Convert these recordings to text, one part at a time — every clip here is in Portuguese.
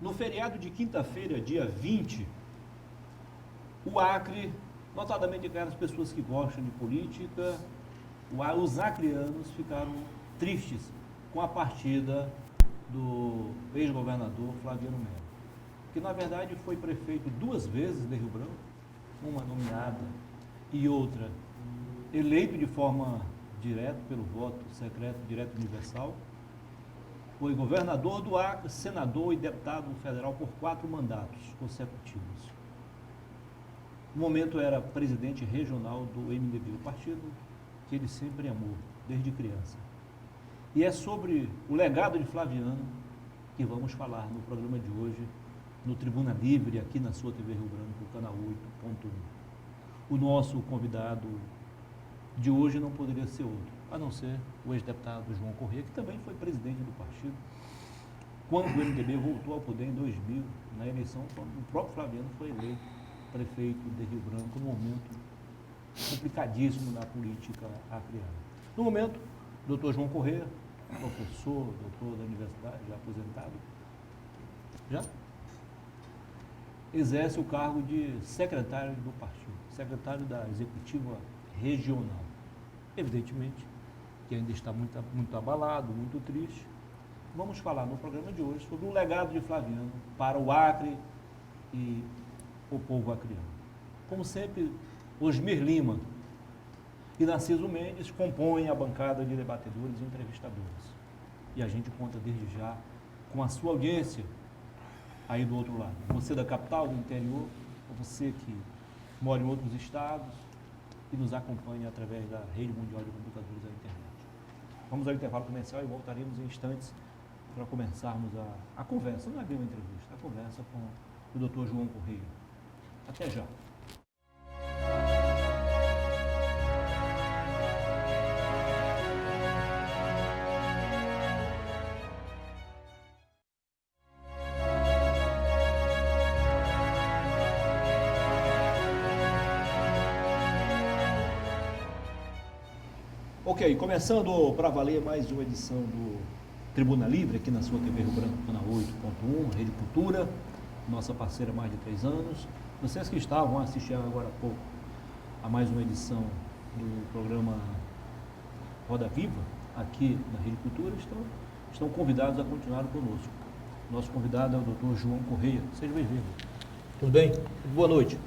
No feriado de quinta-feira, dia 20, o Acre, notadamente aquelas pessoas que gostam de política, os acreanos ficaram tristes com a partida do ex-governador Flaviano Melo, que na verdade foi prefeito 2 vezes de Rio Branco, uma nomeada e outra eleito de forma direta pelo voto secreto, direto universal. Foi governador do Acre, senador e deputado federal por 4 mandatos consecutivos. No momento era presidente regional do MDB, o partido que ele sempre amou, desde criança. E é sobre o legado de Flaviano que vamos falar no programa de hoje, no Tribuna Livre, aqui na sua TV Rio Branco, canal 8.1. O nosso convidado de hoje não poderia ser outro, a não ser o ex-deputado João Corrêa, que também foi presidente do partido, quando o MDB voltou ao poder em 2000, na eleição, quando o próprio Flaviano foi eleito prefeito de Rio Branco, num momento complicadíssimo na política acreana. No momento, o doutor João Corrêa, professor, doutor da universidade, já aposentado, já exerce o cargo de secretário do partido, secretário da executiva regional. Evidentemente que ainda está muito abalado, muito triste. Vamos falar no programa de hoje sobre o legado de Flaviano para o Acre e o povo acreano. Como sempre, Osmir Lima e Narciso Mendes compõem a bancada de debatedores e entrevistadores. E a gente conta desde já com a sua audiência aí do outro lado. Você da capital, do interior, ou você que mora em outros estados e nos acompanha através da Rede Mundial de Computadores da Internet. Vamos ao intervalo comercial e voltaremos em instantes para começarmos a conversa, não é bem uma entrevista, a conversa com o doutor João Corrêa. Até já. Ok, começando para valer mais uma edição do Tribuna Livre, aqui na sua TV Rio Branco, canal 8.1, Rede Cultura, nossa parceira há mais de 3 anos. Vocês que estavam assistindo agora há pouco a mais uma edição do programa Roda Viva, aqui na Rede Cultura, estão convidados a continuar conosco. Nosso convidado é o doutor João Corrêa. Seja bem-vindo. Tudo bem? Boa noite.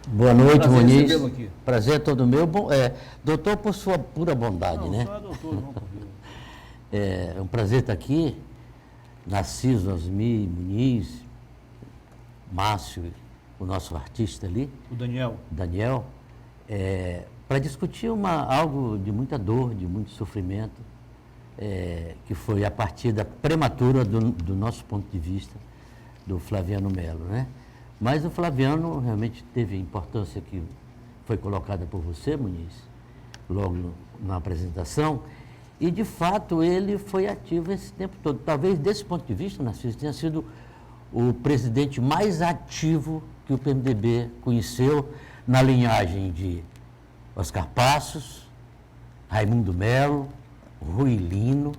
Boa noite, prazer Muniz. Aqui. Prazer é todo meu. Bom, doutor, por sua pura bondade, não, né? Só é doutor João Corrêa. É um prazer estar aqui. Narciso, Osmir, Muniz, Márcio, o nosso artista ali. O Daniel. Para discutir algo de muita dor, de muito sofrimento, que foi a partida prematura do nosso ponto de vista do Flaviano Melo, né? Mas o Flaviano realmente teve a importância que foi colocada por você, Muniz, logo na apresentação, e de fato ele foi ativo esse tempo todo. Talvez desse ponto de vista, Narciso, tenha sido o presidente mais ativo que o PMDB conheceu na linhagem de Oscar Passos, Raimundo Melo, Rui Lino,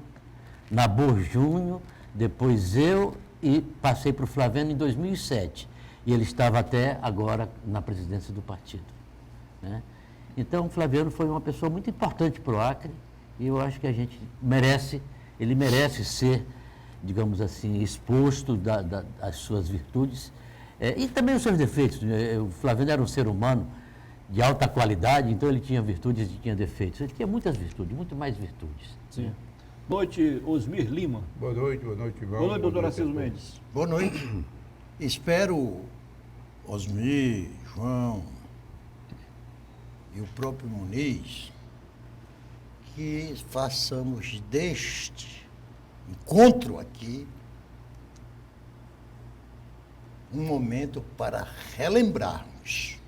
Nabor Júnior, depois eu e passei para o Flaviano em 2007. E ele estava até agora na presidência do partido, né? Então, o Flaviano foi uma pessoa muito importante para o Acre e eu acho que ele merece ser, digamos assim, exposto das suas virtudes e também os seus defeitos. O Flaviano era um ser humano de alta qualidade, então ele tinha virtudes e tinha defeitos. Ele tinha muitas virtudes, muito mais virtudes. Sim. Né? Boa noite, Osmir Lima. Boa noite, Ivan. Boa noite, doutor Narciso Mendes. Boa noite. Espero, Osmir, João e o próprio Muniz, que façamos deste encontro aqui um momento para relembrarmos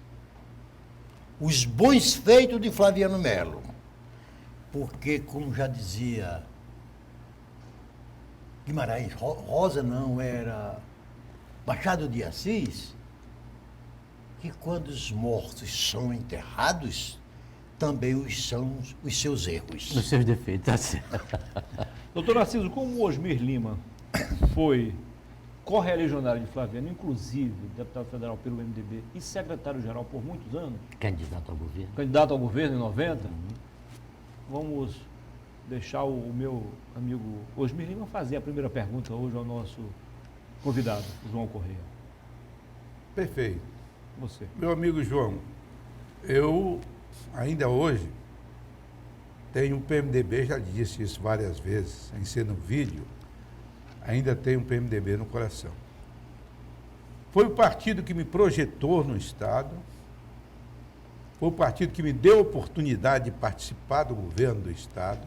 os bons feitos de Flaviano Melo, porque, como já dizia Guimarães, Rosa não era Machado de Assis, que quando os mortos são enterrados, também são os seus erros. Os seus defeitos, tá certo. Doutor Narciso, como o Osmir Lima foi correligionário de Flaviano, inclusive deputado federal pelo MDB e secretário-geral por muitos anos, Candidato ao governo. candidato ao governo em 90, vamos deixar o meu amigo Osmir Lima fazer a primeira pergunta hoje ao nosso convidado, João Correia. Perfeito. Você. Meu amigo João, eu ainda hoje tenho um PMDB, já disse isso várias vezes, sem ser no vídeo, ainda tenho um PMDB no coração. Foi o partido que me projetou no Estado, foi o partido que me deu a oportunidade de participar do governo do Estado,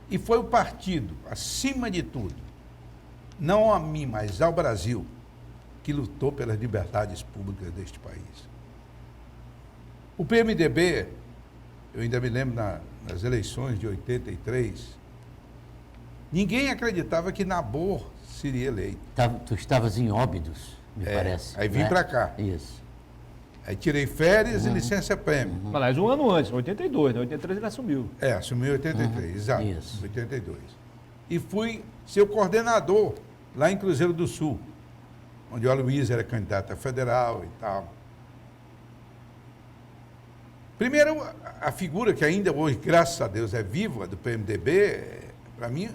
e foi o partido, acima de tudo, não a mim, mas ao Brasil, que lutou pelas liberdades públicas deste país. O PMDB, eu ainda me lembro nas eleições de 83, ninguém acreditava que Nabor seria eleito. Tu estavas em Óbidos, me parece. Aí vim né? para cá. Isso. Aí tirei férias e licença-prêmio. Aliás, um ano antes, 82, né? 83 ele assumiu. Assumi em 83, exato. Isso. 82. E fui seu coordenador lá em Cruzeiro do Sul, onde o Aloysio era candidato a federal e tal. Primeiro, a figura que ainda hoje, graças a Deus, é viva do PMDB, para mim,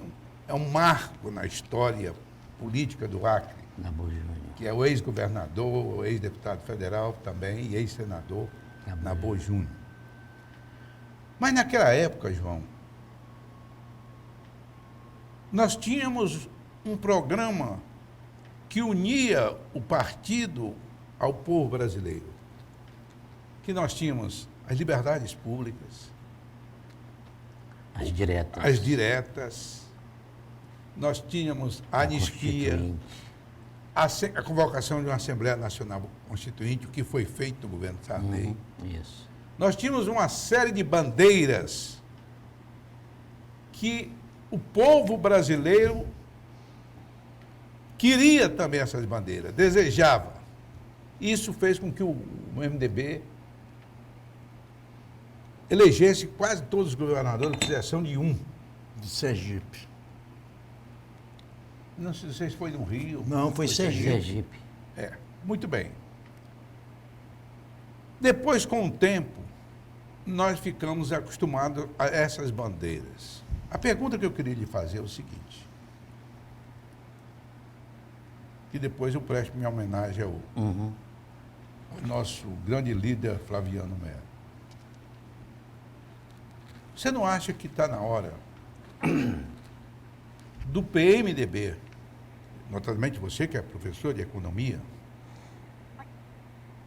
é um marco na história política do Acre, Nabor Júnior. que é o ex-governador, o ex-deputado federal também e ex-senador Nabor Júnior. Mas naquela época, João, nós tínhamos um programa que unia o partido ao povo brasileiro. Que nós tínhamos as liberdades públicas, As diretas. Nós tínhamos a anistia, Constituinte. a convocação de uma Assembleia Nacional Constituinte, o que foi feito no governo Sarney. Isso. Nós tínhamos uma série de bandeiras que o povo brasileiro queria também essas bandeiras, desejava. Isso fez com que o MDB elegesse quase todos os governadores, com exceção de um. De Sergipe. Não sei se foi no Rio. Não, foi Sergipe. Sergipe. Muito bem. Depois, com o tempo, nós ficamos acostumados a essas bandeiras. A pergunta que eu queria lhe fazer é o seguinte, que depois eu presto minha homenagem ao nosso grande líder Flaviano Melo. Você não acha que está na hora do PMDB, notadamente você que é professor de economia,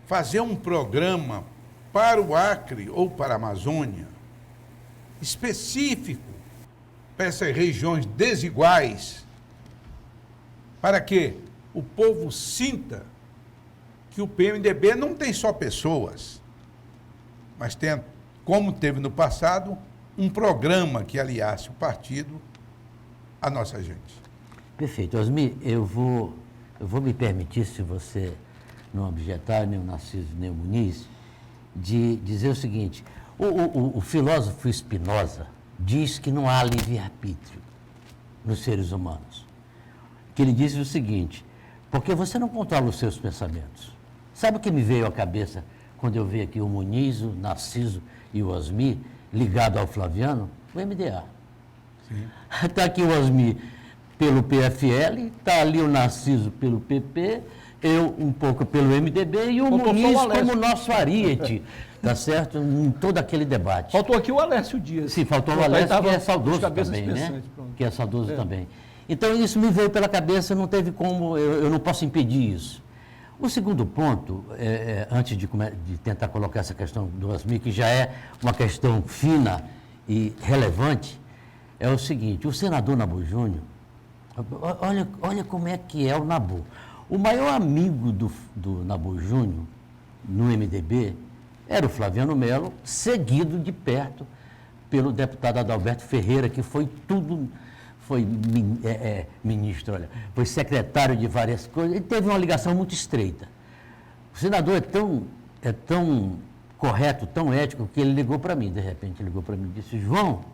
fazer um programa para o Acre ou para a Amazônia, específico para essas regiões desiguais, para que o povo sinta que o PMDB não tem só pessoas, mas tem, como teve no passado, um programa que aliasse o partido à nossa gente. Perfeito. Osmir, eu vou me permitir, se você não objetar, nem o Narciso, nem o Muniz, de dizer o seguinte, o filósofo Spinoza diz que não há livre-arbítrio nos seres humanos. Que ele diz o seguinte, porque você não controla os seus pensamentos. Sabe o que me veio à cabeça quando eu vi aqui o Muniz, o Narciso e o Osmir ligado ao Flaviano? O MDA. Está aqui o Osmir pelo PFL, está ali o Narciso pelo PP, eu um pouco pelo MDB e o Faltou só Muniz o Alessio. como nosso ariete, tá certo? Em todo aquele debate. Faltou aqui o Alessio Dias. Sim, faltou o Pronto, aí Alessio, tava que é os saudoso cabeças também, né? pensantes, pronto. Que é saudoso também. Então, isso me veio pela cabeça, não teve como, eu não posso impedir isso. O segundo ponto, antes de tentar colocar essa questão do Osmir, que já é uma questão fina e relevante, é o seguinte, o senador Nabor Júnior, olha como é que é o Nabor. O maior amigo do Nabor Júnior, no MDB, era o Flaviano Melo, seguido de perto pelo deputado Adalberto Ferreira, que foi ministro, olha, foi secretário de várias coisas, ele teve uma ligação muito estreita. O senador é tão correto, tão ético, que ele ligou para mim, de repente ligou para mim e disse, João,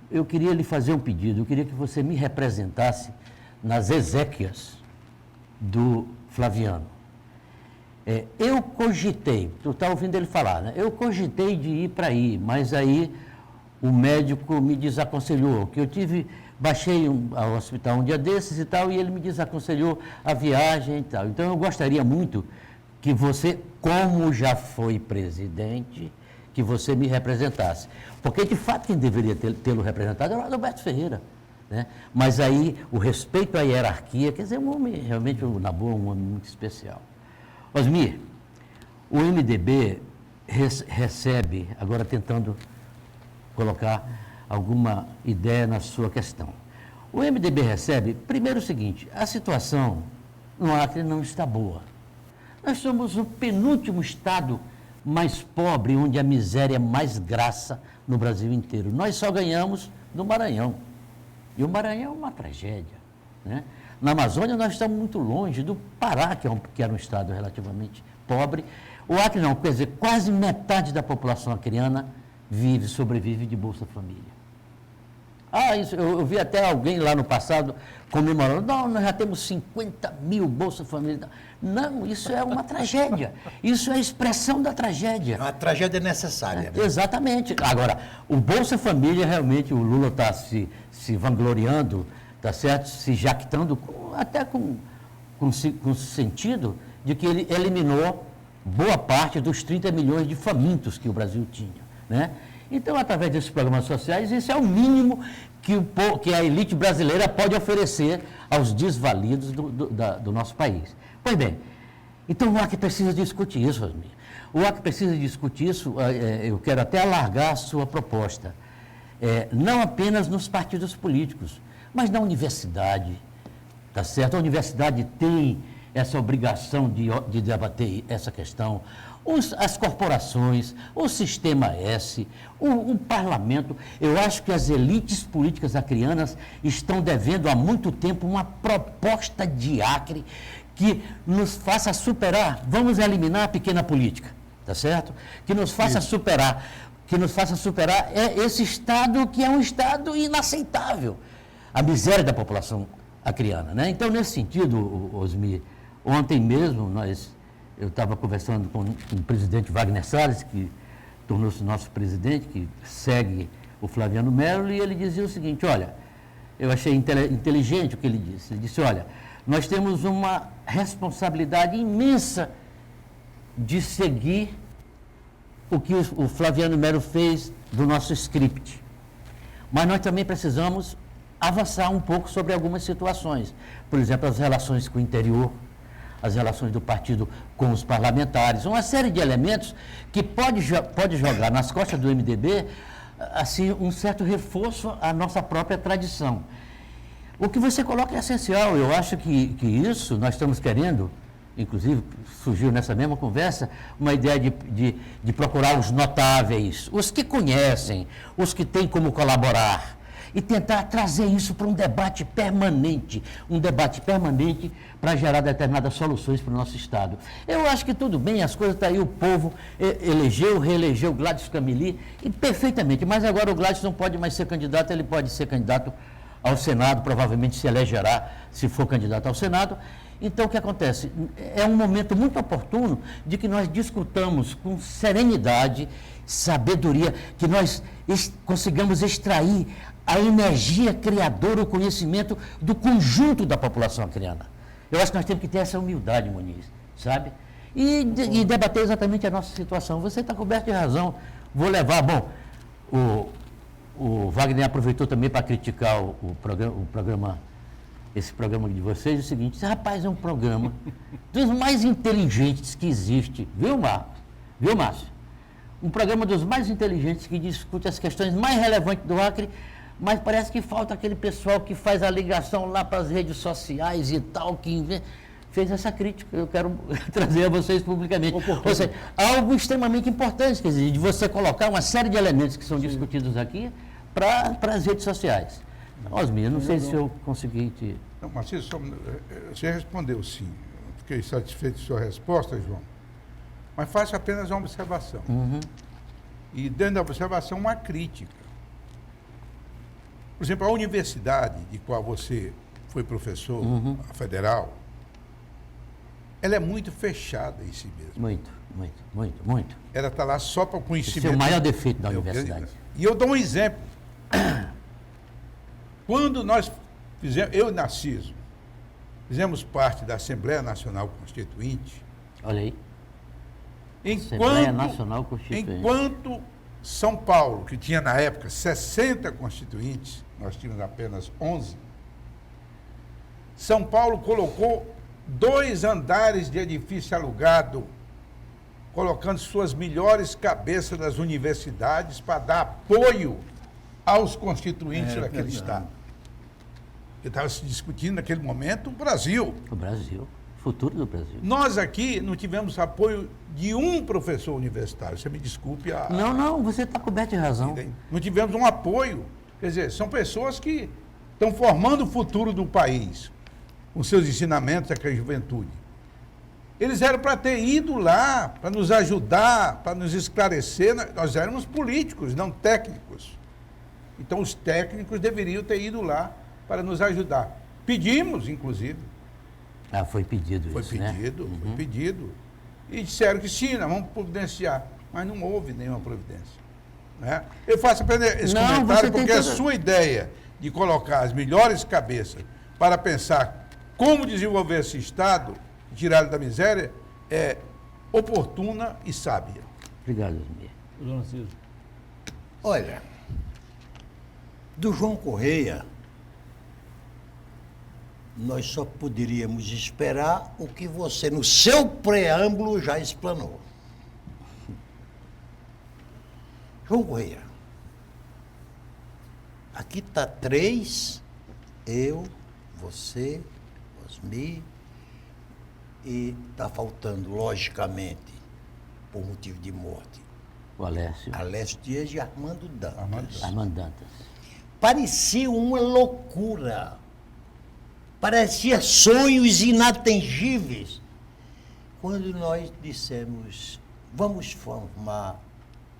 eu queria lhe fazer um pedido, eu queria que você me representasse nas exéquias do Flaviano. Eu cogitei, tu está ouvindo ele falar, né? Eu cogitei de ir para aí, mas aí o médico me desaconselhou, que baixei ao hospital um dia desses e tal, e ele me desaconselhou a viagem e tal. Então eu gostaria muito que você, como já foi presidente, que você me representasse. Porque, de fato, quem deveria tê-lo representado era o Adalberto Ferreira. Né? Mas aí, o respeito à hierarquia, quer dizer, um homem, realmente, na boa, um homem muito especial. Osmir, o MDB recebe, agora tentando colocar alguma ideia na sua questão. O MDB recebe, primeiro o seguinte, a situação no Acre não está boa. Nós somos o penúltimo estado mais pobre, onde a miséria é mais graça no Brasil inteiro. Nós só ganhamos no Maranhão. E o Maranhão é uma tragédia. Né? Na Amazônia, nós estamos muito longe do Pará, que era um estado relativamente pobre. O Acre não, quer dizer, quase metade da população acreana sobrevive de Bolsa Família. Isso, eu vi até alguém lá no passado comemorando, não, nós já temos 50 mil Bolsa Família. Não, isso é uma tragédia. Isso é a expressão da tragédia. É uma tragédia necessária. Né? Exatamente. Agora, o Bolsa Família, realmente, o Lula está se vangloriando, tá certo? Se jactando, até com sentido de que ele eliminou boa parte dos 30 milhões de famintos que o Brasil tinha. Né? Então, através desses programas sociais, isso é o mínimo que a elite brasileira pode oferecer aos desvalidos do nosso país. Pois bem, então o Acre precisa discutir isso, Osmir. O Acre precisa discutir isso, eu quero até alargar a sua proposta, não apenas nos partidos políticos, mas na universidade, tá certo? A universidade tem essa obrigação de debater essa questão. As corporações, o Sistema S, o parlamento. Eu acho que as elites políticas acreanas estão devendo há muito tempo uma proposta de Acre que nos faça superar, vamos eliminar a pequena política, tá certo? Que nos faça superar esse Estado que é um Estado inaceitável, a miséria da população acreana. Né? Então, nesse sentido, Osmir, ontem mesmo eu estava conversando com o presidente Wagner Salles, que tornou-se nosso presidente, que segue o Flaviano Melo, e ele dizia o seguinte, olha, eu achei inteligente o que ele disse. Ele disse, olha, nós temos uma responsabilidade imensa de seguir o que o Flaviano Melo fez do nosso script. Mas nós também precisamos avançar um pouco sobre algumas situações. Por exemplo, as relações com o interior, as relações do partido com os parlamentares, uma série de elementos que pode jogar nas costas do MDB assim, um certo reforço à nossa própria tradição. O que você coloca é essencial. Eu acho que isso nós estamos querendo, inclusive surgiu nessa mesma conversa, uma ideia de procurar os notáveis, os que conhecem, os que têm como colaborar, e tentar trazer isso para um debate permanente para gerar determinadas soluções para o nosso Estado. Eu acho que tudo bem, as coisas estão aí, o povo reelegeu Gladys Camili, e perfeitamente, mas agora o Gladys não pode mais ser candidato, ele pode ser candidato ao Senado, provavelmente se elegerá se for candidato ao Senado. Então, o que acontece? É um momento muito oportuno de que nós discutamos com serenidade, sabedoria, que nós consigamos extrair a energia criadora, o conhecimento do conjunto da população acreana. Eu acho que nós temos que ter essa humildade, Muniz, sabe? E debater exatamente a nossa situação. Você está coberto de razão. Vou levar, o Wagner aproveitou também para criticar esse programa de vocês, é o seguinte, rapaz, é um programa dos mais inteligentes que existe, viu, Marcos? Viu, Márcio? Um programa dos mais inteligentes que discute as questões mais relevantes do Acre, mas parece que falta aquele pessoal que faz a ligação lá para as redes sociais e tal, que fez essa crítica. Eu quero trazer a vocês publicamente. Ou seja, algo extremamente importante, quer dizer, de você colocar uma série de elementos que são discutidos aqui para as redes sociais. Osmir, não sei se eu consegui te... Não, mas você respondeu sim. Fiquei satisfeito com a sua resposta, João. Mas faço apenas uma observação. E dentro da observação, uma crítica. Por exemplo, a universidade de qual você foi professor, a federal, ela é muito fechada em si mesma. Muito. Ela está lá só para o conhecimento. Esse é o maior defeito da universidade. E eu dou um exemplo. Quando nós fizemos, eu e Narciso, fizemos parte da Assembleia Nacional Constituinte. Olha aí. Assembleia Nacional Constituinte. Enquanto São Paulo, que tinha na época 60 constituintes, nós tínhamos apenas 11, São Paulo colocou 2 andares de edifício alugado, colocando suas melhores cabeças nas universidades para dar apoio aos constituintes daquele estado. Que estava se discutindo naquele momento o Brasil. O Brasil. Futuro do Brasil. Nós aqui não tivemos apoio de um professor universitário. Você me desculpe a... Não, você está coberto de razão. Não tivemos um apoio. Quer dizer, são pessoas que estão formando o futuro do país, com seus ensinamentos àquela juventude. Eles eram para ter ido lá, para nos ajudar, para nos esclarecer. Nós éramos políticos, não técnicos. Então, os técnicos deveriam ter ido lá para nos ajudar. Pedimos, inclusive. Foi pedido Foi isso, pedido, né? foi pedido. E disseram que sim, nós vamos providenciar. Mas não houve nenhuma providência. Né? Eu faço apenas esse comentário porque a sua ideia de colocar as melhores cabeças para pensar como desenvolver esse Estado, tirá-lo da miséria, é oportuna e sábia. Obrigado, Zumbi. Dona Cisa. Olha, do João Correia, nós só poderíamos esperar o que você, no seu preâmbulo, já explanou. João Correia, aqui está 3, eu, você, Osmi, e está faltando, logicamente, por motivo de morte, O Alessio. Alessio Dias e Armando Dantas. Armando Dantas. Parecia uma loucura. Parecia sonhos inatingíveis. Quando nós dissemos, vamos formar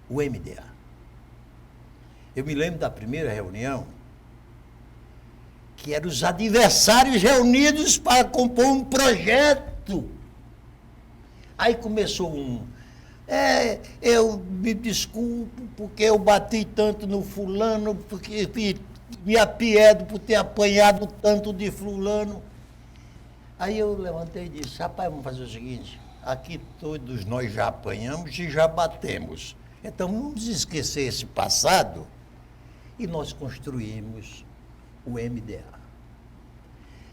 o MDA. Eu me lembro da primeira reunião, que eram os adversários reunidos para compor um projeto. Aí começou eu me desculpo porque eu bati tanto no fulano, porque me apiedo por ter apanhado tanto de fulano. Aí eu levantei e disse, rapaz, vamos fazer o seguinte, aqui todos nós já apanhamos e já batemos. Então vamos esquecer esse passado e nós construímos o MDA.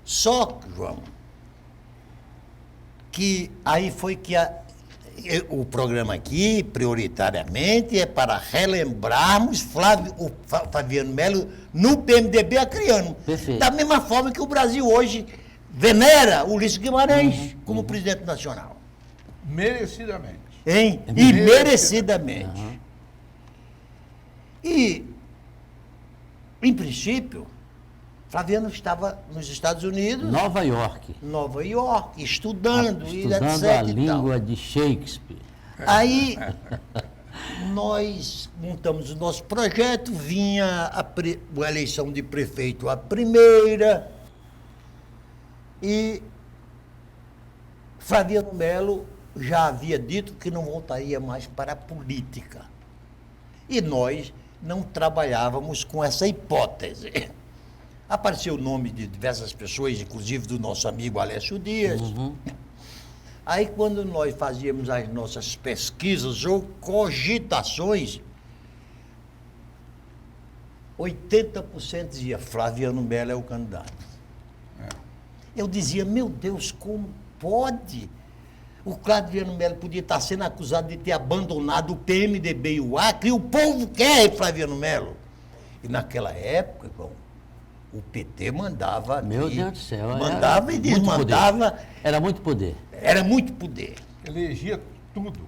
Só que, João, que aí foi que o programa aqui, prioritariamente, é para relembrarmos o Flaviano Melo no PMDB acreano. Perfeito. Da mesma forma que o Brasil hoje venera Ulisses Guimarães como presidente nacional. Merecidamente. Hein? E merecidamente. E, em princípio, Flaviano estava nos Estados Unidos, Nova York. estudando e etc. A língua de Shakespeare. Aí nós montamos o nosso projeto, vinha a eleição de prefeito a primeira, e Flaviano Melo já havia dito que não voltaria mais para a política. E nós não trabalhávamos com essa hipótese. Apareceu o nome de diversas pessoas, inclusive do nosso amigo Alessio Dias. Aí, quando nós fazíamos as nossas pesquisas ou cogitações, 80% dizia Flaviano Melo é o candidato. Eu dizia, meu Deus, como pode? O Flaviano Melo podia estar sendo acusado de ter abandonado o PMDB e o Acre, e o povo quer Flaviano Melo. E naquela época, bom, o PT mandava. Meu Deus do céu. Mandava e desmandava. Era muito poder. Era muito poder. Elegia tudo.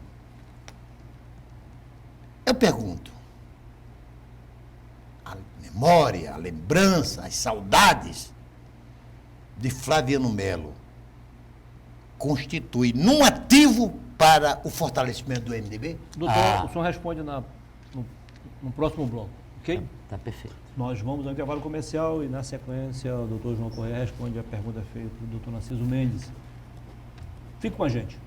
Eu pergunto, a memória, a lembrança, as saudades de Flaviano Melo constitui num ativo para o fortalecimento do MDB? Doutor, o senhor responde no próximo bloco. Ok? Tá perfeito. Nós vamos ao intervalo comercial e, na sequência, o doutor João Correia responde a pergunta feita pelo doutor Narciso Mendes. Fique com a gente.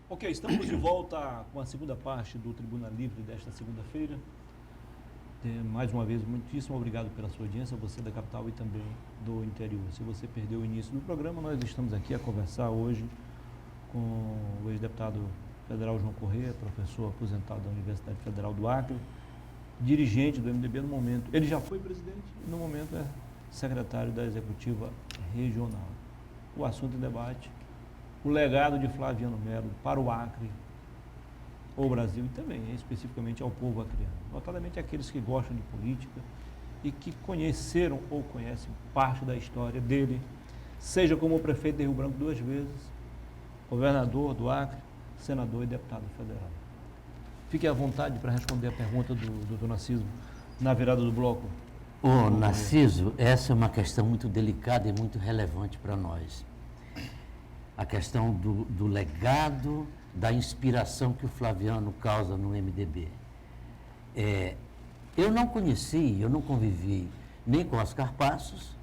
Ok, estamos de volta com a segunda parte do Tribuna Livre desta segunda-feira. Mais uma vez, muitíssimo obrigado pela sua audiência, você da capital e também do interior. Se você perdeu o início do programa, nós estamos aqui a conversar hoje com o ex-deputado federal João Correia, professor aposentado da Universidade Federal do Acre, dirigente do MDB no momento. Ele já foi presidente e no momento é secretário da Executiva Regional. O assunto em debate: o legado de Flaviano Melo para o Acre, o Brasil e também, especificamente, ao povo acreano. Notadamente aqueles que gostam de política e que conheceram ou conhecem parte da história dele, seja como prefeito de Rio Branco 2 vezes, governador do Acre, senador e deputado federal. Fique à vontade para responder a pergunta do Dr. Narciso na virada do bloco. Ô, Narciso, essa é uma questão muito delicada e muito relevante para nós. A questão do legado, da inspiração que o Flaviano causa no MDB. Eu não conheci, eu não convivi nem com Oscar Passos,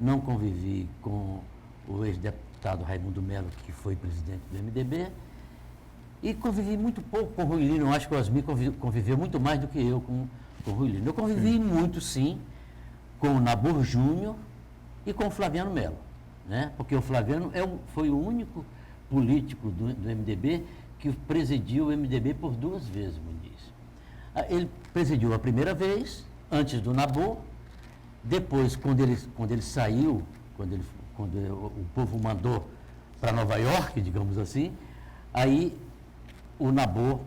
não convivi com o ex-deputado Raimundo Melo, que foi presidente do MDB, e convivi muito pouco com o Rui Lino. Eu acho que o Osmir conviveu muito mais do que eu com o Rui Lino. Eu convivi muito, sim, com o Nabor Júnior e com o Flaviano Melo, né? Porque o Flaviano foi o único político do MDB que presidiu o MDB por 2 vezes, Muniz. Ele presidiu a primeira vez, antes do Nabor, depois, quando ele saiu, quando o povo mandou para Nova York, digamos assim, aí o Nabor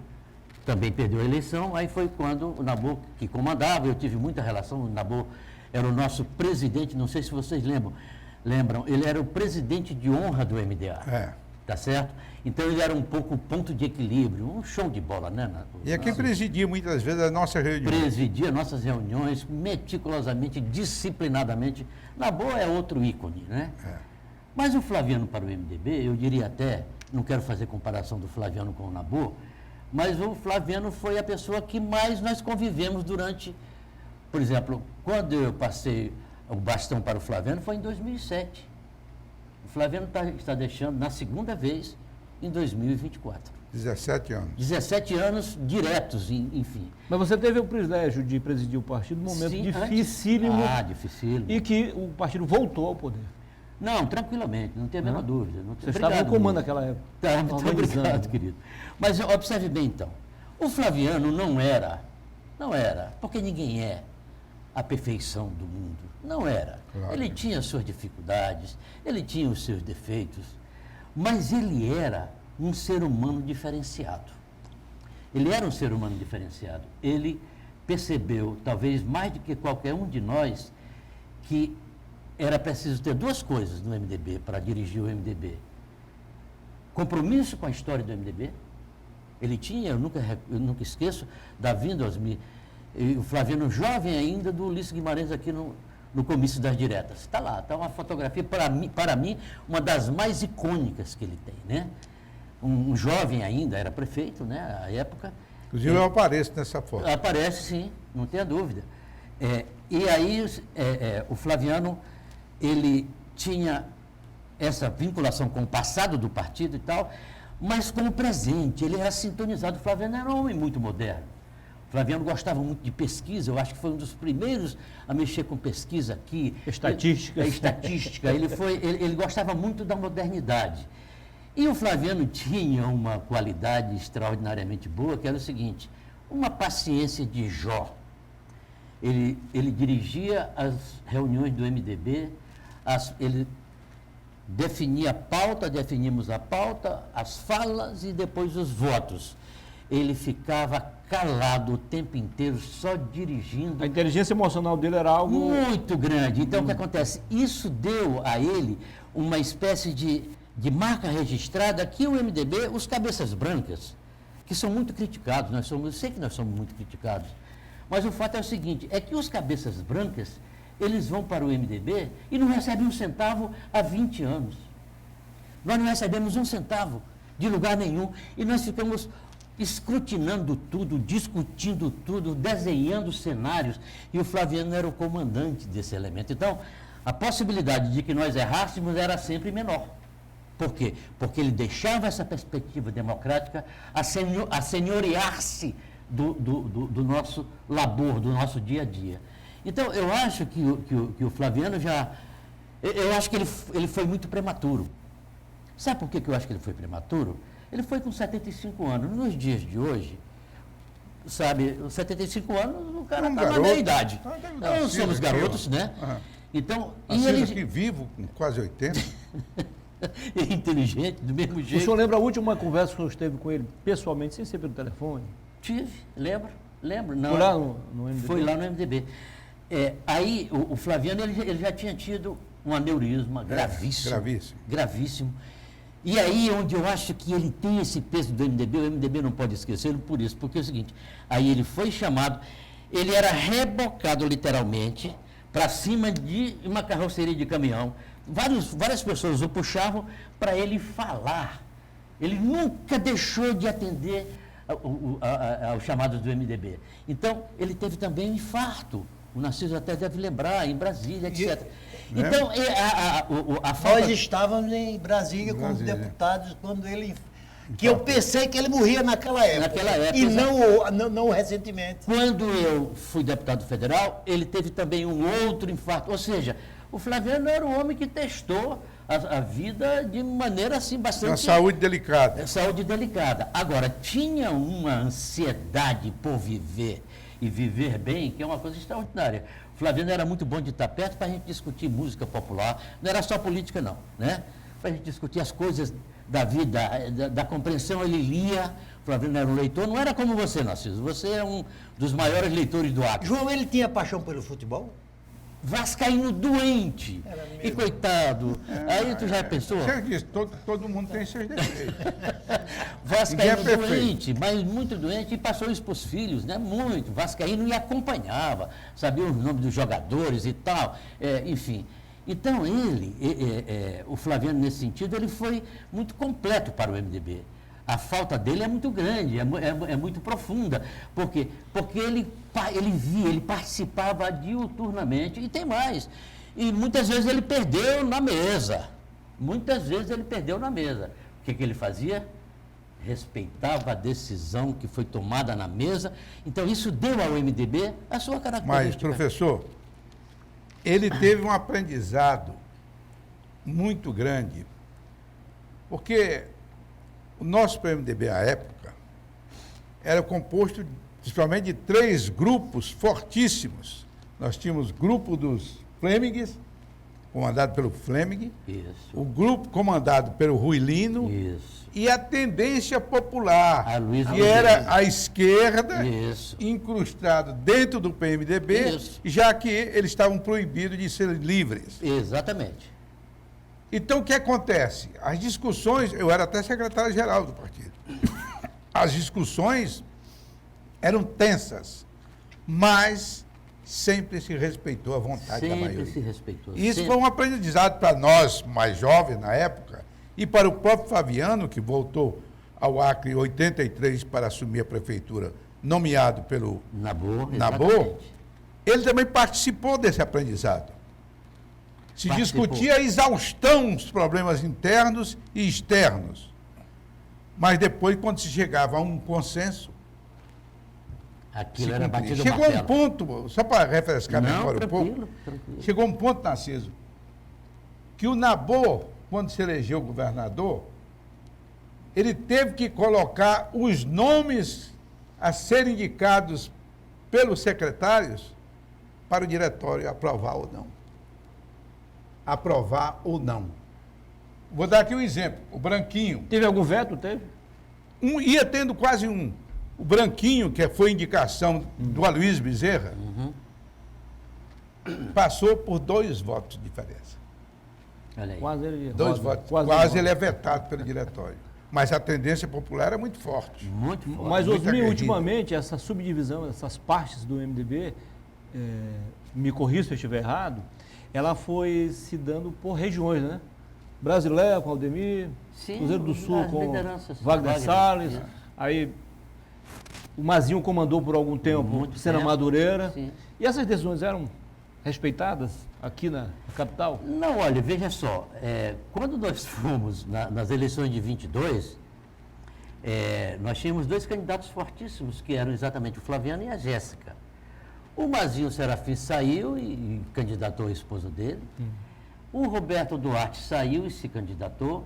também perdeu a eleição, aí foi quando o Nabor que comandava, eu tive muita relação, o Nabor era o nosso presidente, não sei se vocês lembram, ele era o presidente de honra do MDA. Tá certo? Então ele era um pouco o ponto de equilíbrio, um show de bola, né? E aqui presidia muitas vezes a nossa reunião. Presidia nossas reuniões meticulosamente, disciplinadamente. Nabor é outro ícone, né? Mas o Flaviano para o MDB, eu diria até, não quero fazer comparação do Flaviano com o Nabor, mas o Flaviano foi a pessoa que mais nós convivemos durante, por exemplo, quando eu passei o bastão para o Flaviano foi em 2007. O Flaviano está deixando na segunda vez em 2024. 17 anos. 17 anos diretos, enfim. Mas você teve o privilégio de presidir o partido num momento dificílimo. Dificílimo. E que o partido voltou ao poder. Não, tranquilamente, não tem a menor dúvida. Você estava no comando naquela época. Muito obrigado, querido. Mas observe bem, então. O Flaviano não era, porque ninguém é a perfeição do mundo. Não era. Claro. Ele tinha suas dificuldades, ele tinha os seus defeitos, mas ele era um ser humano diferenciado. Ele era um ser humano diferenciado. Ele percebeu, talvez mais do que qualquer um de nós, que era preciso ter 2 coisas no MDB para dirigir o MDB. Compromisso com a história do MDB. Ele tinha, eu nunca esqueço, da vinda e o Flaviano jovem ainda do Ulisses Guimarães aqui no comício das diretas. Está lá, está uma fotografia, para mim, uma das mais icônicas que ele tem, né? Um jovem ainda, era prefeito, né, à época. Inclusive eu apareço nessa foto. Aparece, sim, não tenha dúvida. E aí o Flaviano, ele tinha essa vinculação com o passado do partido e tal, mas com o presente, ele era sintonizado. O Flaviano era um homem muito moderno. O Flaviano gostava muito de pesquisa, eu acho que foi um dos primeiros a mexer com pesquisa aqui. Estatística. Estatística. Ele gostava muito da modernidade. E o Flaviano tinha uma qualidade extraordinariamente boa, que era o seguinte: uma paciência de Jó. Ele dirigia as reuniões do MDB, ele definia a pauta, definimos a pauta, as falas e depois os votos. Ele ficava calado o tempo inteiro, só dirigindo. A inteligência emocional dele era algo muito grande. Então, o que acontece? Isso deu a ele uma espécie de marca registrada que o MDB, os cabeças brancas, que são muito criticados, eu sei que nós somos muito criticados, mas o fato é o seguinte, é que os cabeças brancas, eles vão para o MDB e não recebem um centavo há 20 anos. Nós não recebemos um centavo de lugar nenhum e nós ficamos escrutinando tudo, discutindo tudo, desenhando cenários, e o Flaviano era o comandante desse elemento. Então, a possibilidade de que nós errássemos era sempre menor. Por quê? Porque ele deixava essa perspectiva democrática assenhorear-se do nosso labor, do nosso dia a dia. Então, eu acho que o Flaviano eu acho que ele foi muito prematuro. Sabe por que eu acho que ele foi prematuro? Ele foi com 75 anos. Nos dias de hoje, sabe, 75 anos, o cara está na meia idade. Nós somos garotos, né? Então, e ele aqui vivo, com quase 80. Inteligente, do mesmo jeito. O senhor lembra a última conversa que o senhor esteve com ele pessoalmente, sem ser pelo telefone? Tive, lembro. Não, foi lá no MDB? Foi lá no MDB. Aí, o Flaviano, ele já tinha tido um aneurisma gravíssimo. Gravíssimo. E aí, onde eu acho que ele tem esse peso do MDB, o MDB não pode esquecê-lo por isso, porque é o seguinte, aí ele foi chamado, ele era rebocado literalmente para cima de uma carroceria de caminhão. Várias pessoas o puxavam para ele falar. Ele nunca deixou de atender aos chamados do MDB. Então, ele teve também um infarto. O Narciso até deve lembrar, em Brasília, etc. Então, a falta... Nós estávamos em Brasília como deputados quando ele... Que eu pensei que ele morria naquela época. E não recentemente. Quando eu fui deputado federal, ele teve também um outro infarto. Ou seja, o Flaviano era um homem que testou a vida de maneira assim bastante... Uma saúde delicada. Saúde delicada. Agora, tinha uma ansiedade por viver e viver bem, que é uma coisa extraordinária. O Flaviano era muito bom de estar perto para a gente discutir música popular. Não era só política, não, né? Para a gente discutir as coisas da vida, da compreensão. Ele lia, o Flaviano era um leitor, não era como você, Narciso. Você é um dos maiores leitores do Acre. João, ele tinha paixão pelo futebol? Vascaíno doente. E coitado. Aí tu já pensou? Você disse, todo mundo tem seus defeitos. Vascaíno doente, mas muito doente, e passou isso para os filhos, né? Muito. Vascaíno e acompanhava, sabia os nomes dos jogadores e tal, enfim. Então o Flaviano, nesse sentido, ele foi muito completo para o MDB. A falta dele é muito grande, é muito profunda. Por quê? Porque ele via, ele participava diuturnamente, e tem mais. E muitas vezes ele perdeu na mesa. Muitas vezes ele perdeu na mesa. O que ele fazia? Respeitava a decisão que foi tomada na mesa. Então, isso deu ao MDB a sua característica. Mas, professor, ele teve um aprendizado muito grande, porque o nosso PMDB, à época, era composto principalmente de 3 grupos fortíssimos. Nós tínhamos o grupo dos Flemings, comandado pelo Fleming, o grupo comandado pelo Ruilino, e a tendência popular, que era a esquerda, incrustado dentro do PMDB, já que eles estavam proibidos de serem livres. Exatamente. Então, o que acontece? As discussões, eu era até secretário-geral do partido, as discussões eram tensas, mas sempre se respeitou a vontade da maioria. Sempre se respeitou. Isso foi um aprendizado para nós, mais jovens na época, e para o próprio Flaviano, que voltou ao Acre em 83 para assumir a prefeitura, nomeado pelo Nabor, ele também participou desse aprendizado. Se discutia a exaustão dos problemas internos e externos. Mas depois, quando se chegava a um consenso, aquilo era batido chegou um ponto, só para refrescar a memória um pouco, chegou um ponto, Narciso, que o Nabor, quando se elegeu governador, ele teve que colocar os nomes a serem indicados pelos secretários para o diretório aprovar ou não. Aprovar ou não. Vou dar aqui um exemplo. O Branquinho. Teve algum veto? Teve? Ia tendo quase um. O Branquinho, que foi indicação do Aloysio Bezerra, passou por 2 votos de diferença. Quase ele, Quase ele é vetado pelo diretório. Mas a tendência popular é muito forte. Muito forte. Mas, muita Osmir, guerrilha. ultimamente, essa subdivisão, essas partes do MDB, me corrija se eu estiver errado, ela foi se dando por regiões, né? Brasileiro com Aldemir, Sim, Cruzeiro do Sul as com lideranças, Wagner Wagner, Salles, isso. aí o Mazinho comandou por algum tempo Muito Sena tempo, Madureira. sim. E essas decisões eram respeitadas aqui na capital? Não, olha, veja só, quando nós fomos nas eleições de 22, nós tínhamos dois candidatos fortíssimos, que eram exatamente o Flaviano e a Jéssica. O Mazinho Serafim saiu e candidatou a esposa dele. O Roberto Duarte saiu e se candidatou.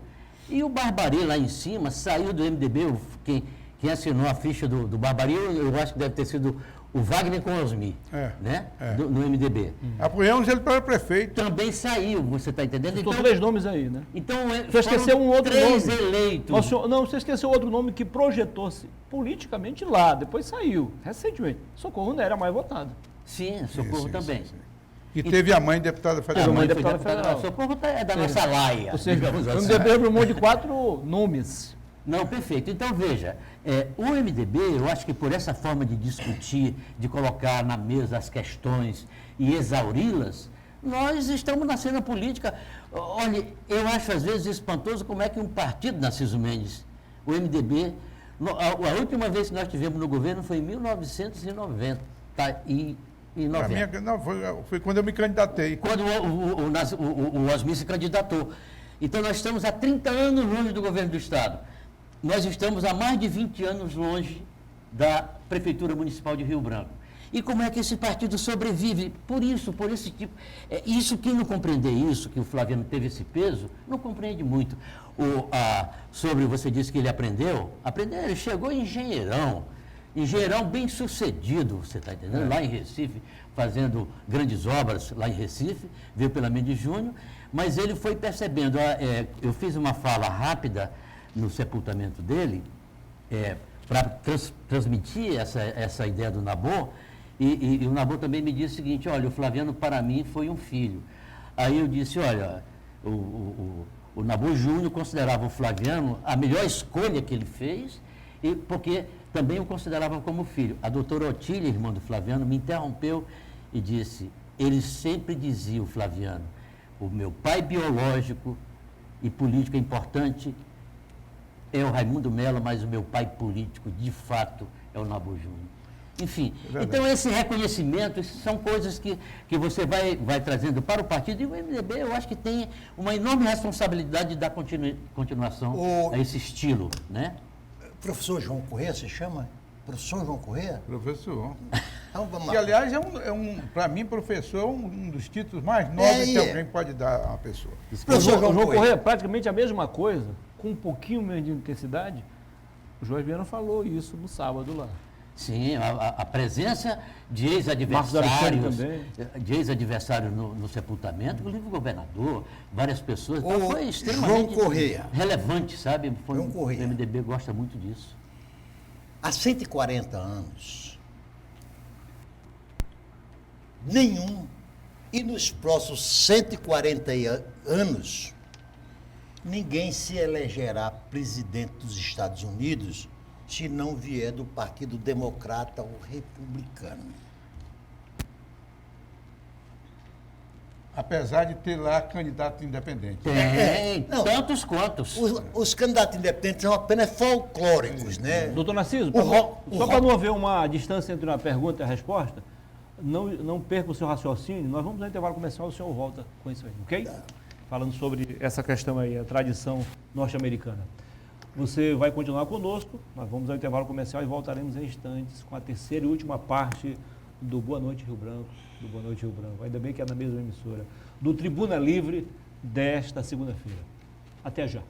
E o Barbari, lá em cima, saiu do MDB. Quem assinou a ficha do Barbari, eu acho que deve ter sido o Wagner com Osmir, né? No MDB. Apoiamos ele para prefeito. Também saiu, você está entendendo? Estou três nomes aí, né? Então, Você esqueceu um outro três nome. eleitos. Mas, não, você esqueceu outro nome que projetou-se politicamente lá, depois saiu, recentemente. Socorro não era mais votado. Sim, Socorro Sim, também. sim, sim. E teve a mãe deputada A federal. mãe mãe foi deputada deputada federal. Socorro é da nossa laia, Ou seja, digamos o assim. MDB abriu mão de 4 nomes. Não, perfeito. Então, veja, o MDB, eu acho que por essa forma de discutir, de colocar na mesa as questões e exauri-las, nós estamos na cena política. Olha, eu acho às vezes espantoso como é que um partido, Narciso Mendes, o MDB, a última vez que nós tivemos no governo foi em 1990. Pra mim, não, foi quando eu me candidatei. Quando o Osmir se candidatou. Então, nós estamos há 30 anos longe do governo do Estado. Nós estamos há mais de 20 anos longe da Prefeitura Municipal de Rio Branco. E como é que esse partido sobrevive? Por esse tipo. Isso, quem não compreender isso, que o Flaviano teve esse peso, não compreende muito. Sobre, você disse que ele aprendeu, ele chegou em engenheirão bem sucedido, você está entendendo? Lá em Recife, fazendo grandes obras lá em Recife, veio pela Mendes Júnior, mas ele foi percebendo, eu fiz uma fala rápida no sepultamento dele, para transmitir essa ideia do Nabor, e o Nabor também me disse o seguinte: olha, o Flaviano para mim foi um filho. Aí eu disse: olha, o Nabor Júnior considerava o Flaviano a melhor escolha que ele fez, porque também o considerava como filho. A doutora Otília, irmã do Flaviano, me interrompeu e disse: ele sempre dizia, o Flaviano, o meu pai biológico e político importante é o Raimundo Mello, mas o meu pai político, de fato, é o Nabor Júnior. Enfim, então esse reconhecimento, isso são coisas que você vai trazendo para o partido, e o MDB eu acho que tem uma enorme responsabilidade de dar continuação a esse estilo, né? Professor João Corrêa, se chama? Professor João Corrêa? Professor. Então, vamos Que, lá. aliás, para mim, professor é um dos títulos mais nobres que alguém pode dar a uma pessoa. O João Corrêa, praticamente a mesma coisa, com um pouquinho menos de intensidade. O Jorge Viana falou isso no sábado lá. Sim, a presença de Marcos Alexandre ex-adversários no sepultamento, inclusive o governador, várias pessoas. O Então, foi extremamente João Corrêa. relevante, sabe? João Corrêa. O MDB gosta muito disso. Há 140 anos, nenhum, e nos próximos 140 anos, ninguém se elegerá presidente dos Estados Unidos se não vier do Partido Democrata ou Republicano. Apesar de ter lá candidato independente. Tem não. tantos quantos. Os candidatos independentes são apenas folclóricos, né? Doutor Narciso, só para não haver uma distância entre uma pergunta e a resposta, não perca o seu raciocínio, nós vamos no intervalo comercial, o senhor volta com isso aí, ok? Falando sobre essa questão aí, a tradição norte-americana. Você vai continuar conosco, nós vamos ao intervalo comercial e voltaremos em instantes com a terceira e última parte do Boa Noite Rio Branco, ainda bem que é na mesma emissora, do Tribuna Livre desta segunda-feira. Até já.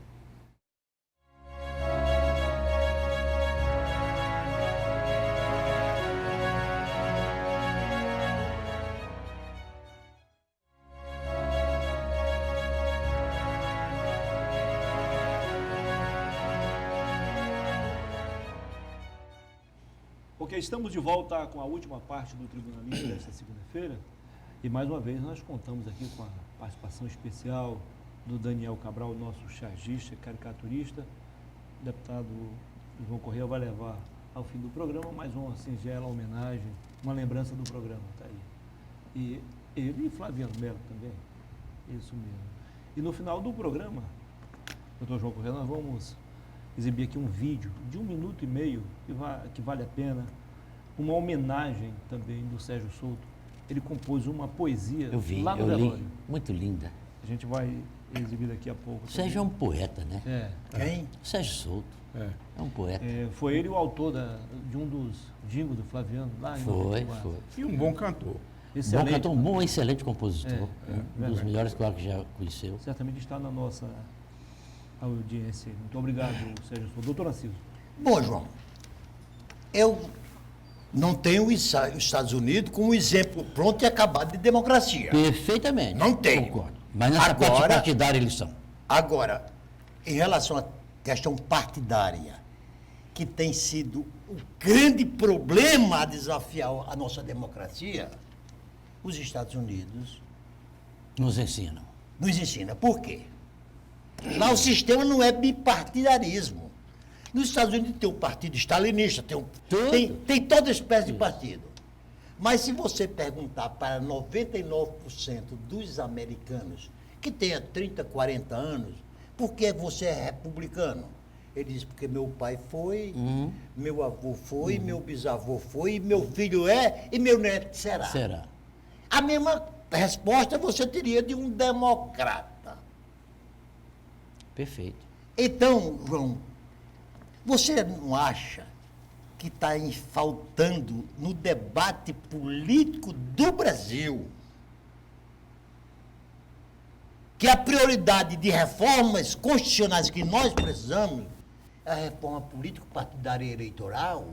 Ok, estamos de volta com a última parte do Tribuna Livre desta segunda-feira e mais uma vez nós contamos aqui com a participação especial do Daniel Cabral, nosso chargista, caricaturista, deputado João Correia vai levar ao fim do programa mais uma singela homenagem, uma lembrança do programa, tá aí. E ele e Flaviano Melo também, isso mesmo. E no final do programa, doutor João Correia, nós vamos exibir aqui um vídeo de 1 minuto e meio que vale a pena, uma homenagem também do Sérgio Souto. Ele compôs uma poesia lá no velório. Li, muito linda. A gente vai exibir daqui a pouco. O Sérgio é um poeta, né? Quem? O Sérgio Souto. É um poeta. Foi ele o autor de um dos jingles do Flaviano lá em Foi. E um bom cantor. Bom cantor, um bom, excelente compositor. Um dos verdade. melhores, claro, que já conheceu. Certamente está na nossa audiência. Muito obrigado, Sérgio Souto. Doutor Narciso. Bom, João, eu não tenho os Estados Unidos como exemplo pronto e acabado de democracia. Perfeitamente. Não tenho. Concordo. Mas nessa parte partidária eles são. Agora, em relação à questão partidária, que tem sido o grande problema a desafiar a nossa democracia, os Estados Unidos Nos ensinam. nos ensina. Por quê? Lá o sistema não é bipartidarismo. Nos Estados Unidos tem o partido stalinista, tem toda espécie de partido. Mas se você perguntar para 99% dos americanos que tenha 30, 40 anos, por que você é republicano? Ele diz, porque meu pai foi, meu avô foi, meu bisavô foi, meu filho é e meu neto será. Será. A mesma resposta você teria de um democrata. Perfeito. Então, João, você não acha que está faltando no debate político do Brasil que a prioridade de reformas constitucionais que nós precisamos é a reforma político-partidária e eleitoral?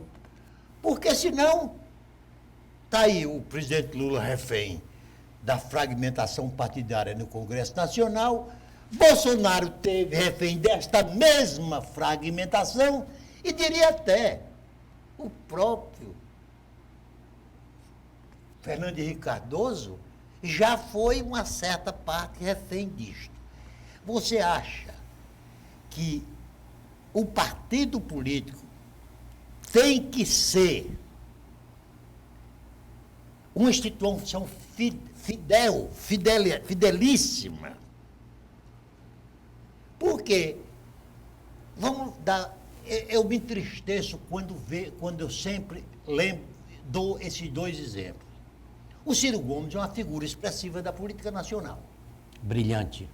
Porque senão está aí o presidente Lula refém da fragmentação partidária no Congresso Nacional, Bolsonaro teve refém desta mesma fragmentação e diria até o próprio Fernando Henrique Cardoso já foi uma certa parte refém disto. Você acha que o partido político tem que ser uma instituição fidelíssima? Porque, vamos dar, eu me entristeço quando eu sempre dou esses dois exemplos. O Ciro Gomes é uma figura expressiva da política nacional. Brilhante.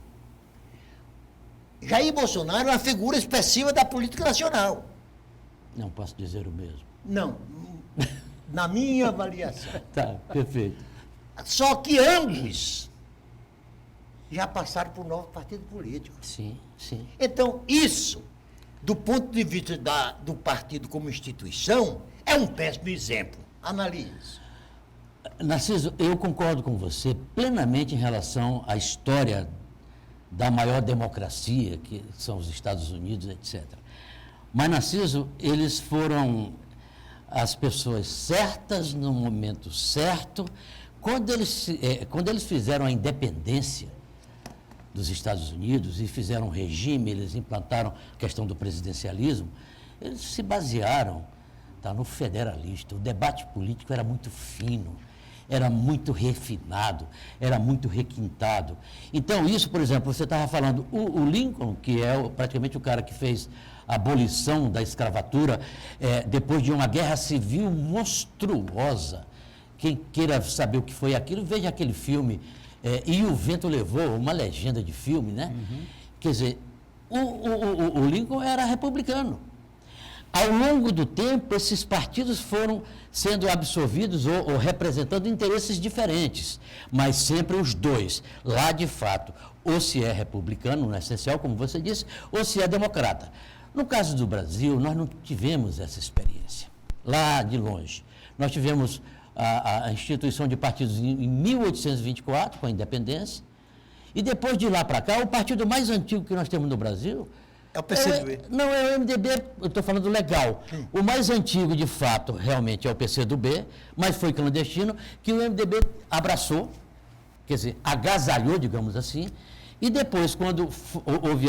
Jair Bolsonaro é uma figura expressiva da política nacional. Não posso dizer o mesmo. Não, na minha avaliação. Tá, perfeito. Só que ambos já passaram por um novo partido político. Sim, sim. Então, isso, do ponto de vista do partido como instituição, é um péssimo exemplo. Analise. Narciso, eu concordo com você plenamente em relação à história da maior democracia, que são os Estados Unidos, etc. Mas, Narciso, eles foram as pessoas certas no momento certo. Quando eles fizeram a independência dos Estados Unidos e fizeram um regime, eles implantaram a questão do presidencialismo, eles se basearam no federalista. O debate político era muito fino, era muito refinado, era muito requintado. Então, isso, por exemplo, você estava falando, o Lincoln, que é praticamente o cara que fez a abolição da escravatura, depois de uma guerra civil monstruosa. Quem queira saber o que foi aquilo, veja aquele filme, E o Vento Levou, uma legenda de filme, né? Quer dizer, o Lincoln era republicano. Ao longo do tempo, esses partidos foram sendo absorvidos ou representando interesses diferentes, mas sempre os dois. Lá, de fato, ou se é republicano, no essencial, como você disse, ou se é democrata. No caso do Brasil, nós não tivemos essa experiência, lá de longe. Nós tivemos a instituição de partidos em 1824, com a independência, e depois de lá para cá, o partido mais antigo que nós temos no Brasil... É o PCdoB. Não, é o MDB, eu estou falando legal. O mais antigo, de fato, realmente é o PCdoB, mas foi clandestino, que o MDB abraçou, quer dizer, agasalhou, digamos assim, e depois, quando houve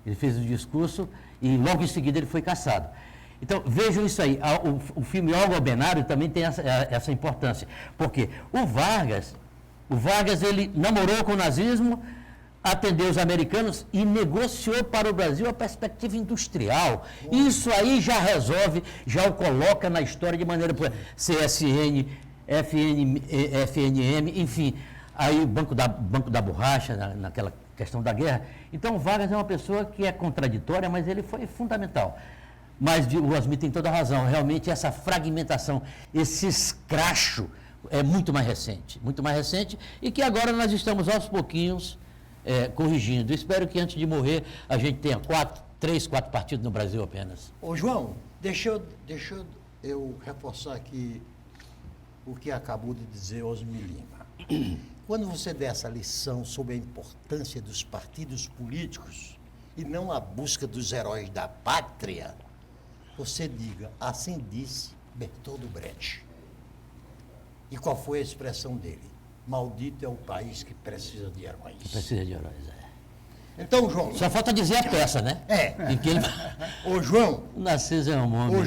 Ele fez o discurso e logo em seguida ele foi cassado. Então, vejam isso aí. O filme Olga Albenário também tem essa importância. Porque o Vargas, ele namorou com o nazismo, atendeu os americanos e negociou para o Brasil a perspectiva industrial. Isso aí já resolve, já o coloca na história de maneira... CSN, FNM, enfim. Aí o Banco da Borracha, naquela questão da guerra. Então, Vargas é uma pessoa que é contraditória, mas ele foi fundamental. Mas o Osmir tem toda a razão. Realmente, essa fragmentação, esse escracho é muito mais recente e que agora nós estamos aos pouquinhos corrigindo. Espero que antes de morrer a gente tenha 3, 4 partidos no Brasil apenas. Ô, João, deixa eu reforçar aqui o que acabou de dizer Osmir Lima. Quando você der essa lição sobre a importância dos partidos políticos e não a busca dos heróis da pátria, você diga, assim disse Bertold Brecht. E qual foi a expressão dele? Maldito é o país que precisa de heróis. Precisa de heróis, Então, João... Só falta dizer a peça, né? Em que ele... Ô, João... O Narciso é um homem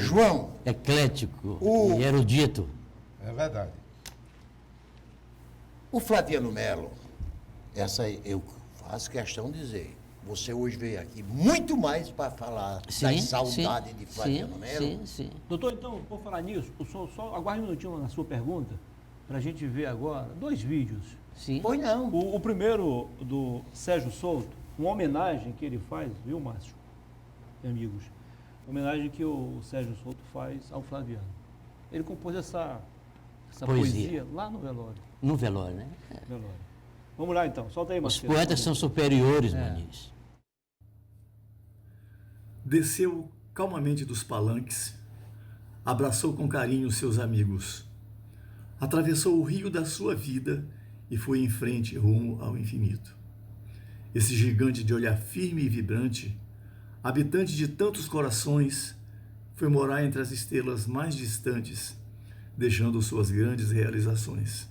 eclético e erudito. É verdade. O Flaviano Melo, essa eu faço questão de dizer, você hoje veio aqui muito mais para falar da saudade de Flaviano Melo. Sim. Doutor, então, por falar nisso, o senhor só aguarde um minutinho na sua pergunta, para a gente ver agora 2 vídeos. Sim. Pois não. O primeiro do Sérgio Souto, uma homenagem que ele faz, viu, Márcio? Amigos, homenagem que o Sérgio Souto faz ao Flaviano. Ele compôs essa poesia lá no velório. No velório, né? Velório. Vamos lá então, solta aí, Márcio. Os poetas são superiores, Muniz. Desceu calmamente dos palanques, abraçou com carinho seus amigos, atravessou o rio da sua vida e foi em frente rumo ao infinito. Esse gigante de olhar firme e vibrante, habitante de tantos corações, foi morar entre as estrelas mais distantes, deixando suas grandes realizações.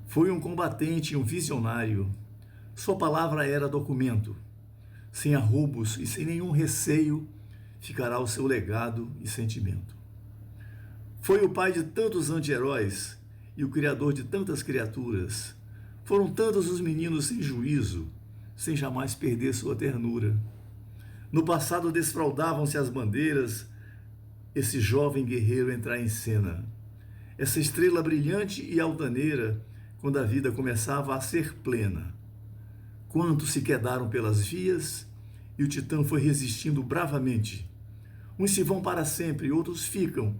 Foi um combatente e um visionário. Sua palavra era documento. Sem arroubos e sem nenhum receio, ficará o seu legado e sentimento. Foi o pai de tantos anti-heróis e o criador de tantas criaturas. Foram tantos os meninos sem juízo, sem jamais perder sua ternura. No passado desfraldavam-se as bandeiras, esse jovem guerreiro entrar em cena. Essa estrela brilhante e altaneira, quando a vida começava a ser plena. Quantos se quedaram pelas vias e o titã foi resistindo bravamente. Uns se vão para sempre, outros ficam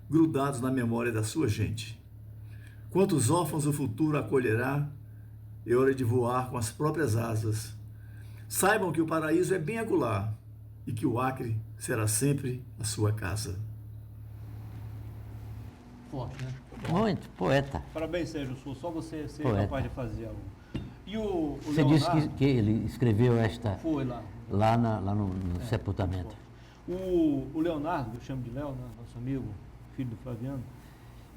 grudados na memória da sua gente. Quantos órfãos o futuro acolherá, é hora de voar com as próprias asas. Saibam que o paraíso é bem acolá e que o Acre será sempre a sua casa. Forte, né? Muito, poeta. Parabéns, Sérgio Souto, só você ser Poeta. capaz de fazer algo. E o Você Leonardo, disse que ele escreveu esta foi lá. lá no sepultamento. O Leonardo, que eu chamo de Léo, né, nosso amigo, filho do Flaviano,